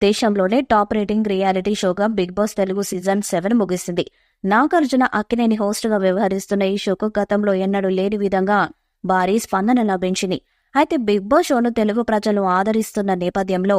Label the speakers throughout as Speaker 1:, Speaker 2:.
Speaker 1: దేశంలోనే top rating reality షోగా Bigg Boss Telugu season 7 ముగిసింది. నాగార్జున అక్కినేని హోస్ట్గా వ్యవహరిస్తున్న ఈ షోకు గతంలో ఎన్నడూ లేని విధంగా భారీ స్పందన లభించింది. అయితే బిగ్ బాస్ షోను తెలుగు ప్రజలు ఆదరిస్తున్న నేపథ్యంలో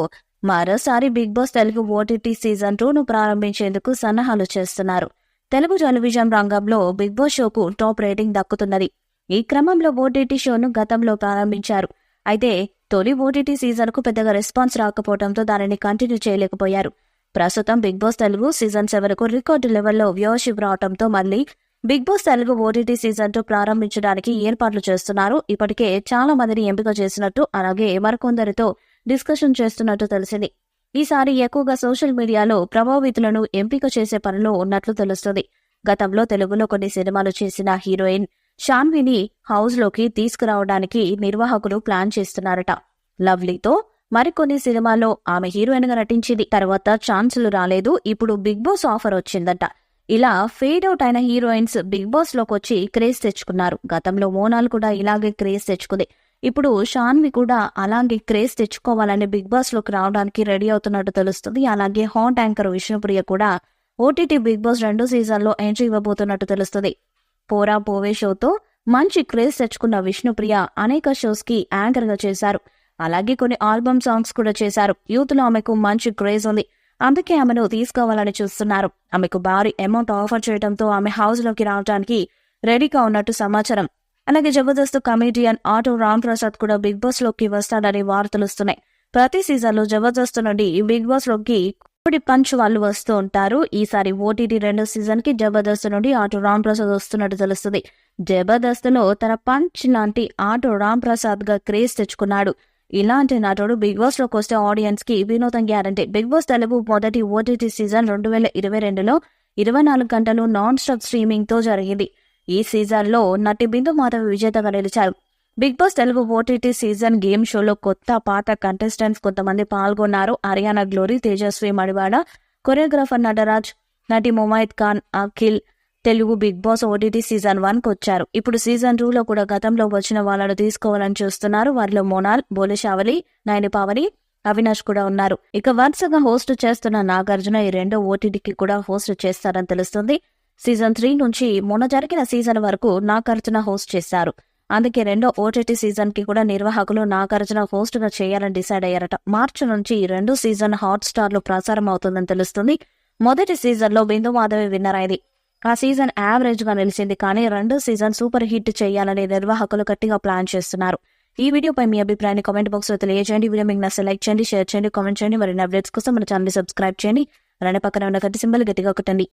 Speaker 1: మరోసారి Bigg Boss Telugu OTT season 2ను ప్రారంభించేందుకు సన్నాహాలు చేస్తున్నారు. తెలుగు టెలివిజన్ రంగంలో బిగ్ బాస్ షోకు టాప్ రేటింగ్ దక్కుతున్నది. ఈ క్రమంలో ఓటీటీ షోను గతంలో ప్రారంభించారు. అయితే తొలి ఓటీటీ సీజన్కు పెద్దగా రెస్పాన్స్ రాకపోవడంతో దానిని కంటిన్యూ చేయలేకపోయారు. ప్రస్తుతం బిగ్ బాస్ తెలుగు సీజన్ 7కు రికార్డు లెవెల్లో వ్యూవర్షిప్ రావడంతో మళ్లీ Bigg Boss Telugu OTT season 2 ప్రారంభించడానికి ఏర్పాట్లు చేస్తున్నారు. ఇప్పటికే చాలా మందిని ఎంపిక చేసినట్టు, అలాగే మరికొందరితో డిస్కషన్ చేస్తున్నట్టు తెలిసింది. ఈసారి ఎక్కువగా సోషల్ మీడియాలో ప్రభావితులను ఎంపిక చేసే పనిలో ఉన్నట్లు తెలుస్తుంది. గతంలో తెలుగులో కొన్ని సినిమాలు చేసిన హీరోయిన్ షాన్విని హౌస్ లోకి తీసుకురావడానికి నిర్వాహకులు ప్లాన్ చేస్తున్నారట. లవ్లీతో మరికొన్ని సినిమాల్లో ఆమె హీరోయిన్ గా నటించింది. తర్వాత ఛాన్సులు రాలేదు. ఇప్పుడు బిగ్ బాస్ ఆఫర్ వచ్చిందట. ఇలా ఫేడ్ అవుట్ అయిన హీరోయిన్స్ బిగ్ బాస్ లోకి వచ్చి క్రేజ్ తెచ్చుకున్నారు. గతంలో మోనాల్ కూడా ఇలాగే క్రేజ్ తెచ్చుకుంది. ఇప్పుడు షాన్వి కూడా అలాగే క్రేజ్ తెచ్చుకోవాలని బిగ్ బాస్ లోకి రావడానికి రెడీ అవుతున్నట్టు తెలుస్తుంది. అలాగే హాట్ యాంకర్ విష్ణుప్రియ కూడా ఓటీటీ బిగ్ బాస్ 2 సీజన్లో ఎంట్రీ ఇవ్వబోతున్నట్టు తెలుస్తుంది. పోరా పోవే షోతో మంచి క్రేజ్ తెచ్చుకున్న విష్ణుప్రియ అనేక షోస్ కి యాంకర్ గా చేశారు. అలాగే కొన్ని ఆల్బమ్ సాంగ్స్ కూడా చేశారు. యూత్ లో ఆమెకు మంచి క్రేజ్ ఉంది. అందుకే ఆమెను తీసుకోవాలని చూస్తున్నారు. ఆమెకు భారీ అమౌంట్ ఆఫర్ చేయడంతో ఆమె హౌస్ లోకి రావడానికి రెడీగా ఉన్నట్టు సమాచారం. అలాగే జబర్దస్త్ కమెడియన్ ఆటో రామ్ ప్రసాద్ కూడా బిగ్ బాస్ లోకి వస్తాడని వార్తలు వస్తున్నాయి. ప్రతి సీజన్ లో జబర్దస్త్ నుండి బిగ్ బాస్ లోకి ఇప్పుడు పంచ్ వాళ్ళు వస్తూ ఉంటారు. ఈసారి ఓటీటీ 2 సీజన్ కి జబర్దస్త్ నుండి ఆటో రామ్ ప్రసాద్ వస్తున్నట్టు తెలుస్తుంది. జబర్దస్త్ లో తన పంచ్ లాంటి ఆటో రామ్ ప్రసాద్ గా క్రేజ్ తెచ్చుకున్నాడు. ఇలాంటి నటుడు బిగ్ బాస్ లోకి వస్తే ఆడియన్స్ కి వినోదం గ్యారంటీ. బిగ్ బాస్ తెలుగు మొదటి ఓటీటీ సీజన్ 2022లో 24 గంటలు నాన్ స్టాప్ స్ట్రీమింగ్ తో జరిగింది. ఈ సీజన్ లో నటి బిందు మాధవి విజేతగా నిలిచారు. Bigg Boss Telugu OTT season game షోలో కొత్త పాత కంటెస్టెంట్స్ కొంతమంది పాల్గొన్నారు. హర్యానా గ్లోరీ, తేజస్వి మడివాడ, కొరియోగ్రాఫర్ నటరాజ్, నటి Mumaith Khan, Akhil Telugu Bigg Boss OTT season 1కు వచ్చారు. ఇప్పుడు సీజన్ 2లో కూడా గతంలో వచ్చిన వాళ్ళను తీసుకోవాలని చూస్తున్నారు. వారిలో మోనాల్, బోలేషావలి, నయని పావని, అవినాష్ కూడా ఉన్నారు. ఇక వరుసగా హోస్ట్ చేస్తున్న నాగార్జున ఈ 2వ ఓటీటీకి కూడా హోస్ట్ చేస్తారని తెలుస్తుంది. సీజన్ 3 నుంచి మొన్న జరిగిన సీజన్ వరకు నాగార్జున హోస్ట్ చేశారు. అందుకే 2వ ఓటీటీ సీజన్ కి కూడా నిర్వాహకులు నాగార్జున హోస్ట్ గా చేయాలని డిసైడ్ అయ్యారట. మార్చి నుంచి 2 సీజన్ హాట్ స్టార్ లో ప్రసారం అవుతుందని తెలుస్తుంది. మొదటి సీజన్ లో బిందు మాధవి విన్నర్ అయింది. ఆ సీజన్ యావరేజ్ గా నిలిచింది. కానీ 2 సీజన్ సూపర్ హిట్ చేయాలని నిర్వాహకులు గట్టిగా ప్లాన్ చేస్తున్నారు. ఈ వీడియోపై మీ అభిప్రాయాన్ని కామెంట్ బాక్స్ లో తెలియజేయండి. వీడియో మీకు నచ్చితే లైక్ చేయండి, షేర్ చేయండి, కామెంట్ చేయండి. మరిన్ని అప్డేట్స్ కోసం మన ఛానల్ సబ్స్క్రైబ్ చేయండి. అలానే పక్కన ఉన్న గట్టి సింబల్ గట్టిగా కొట్టండి.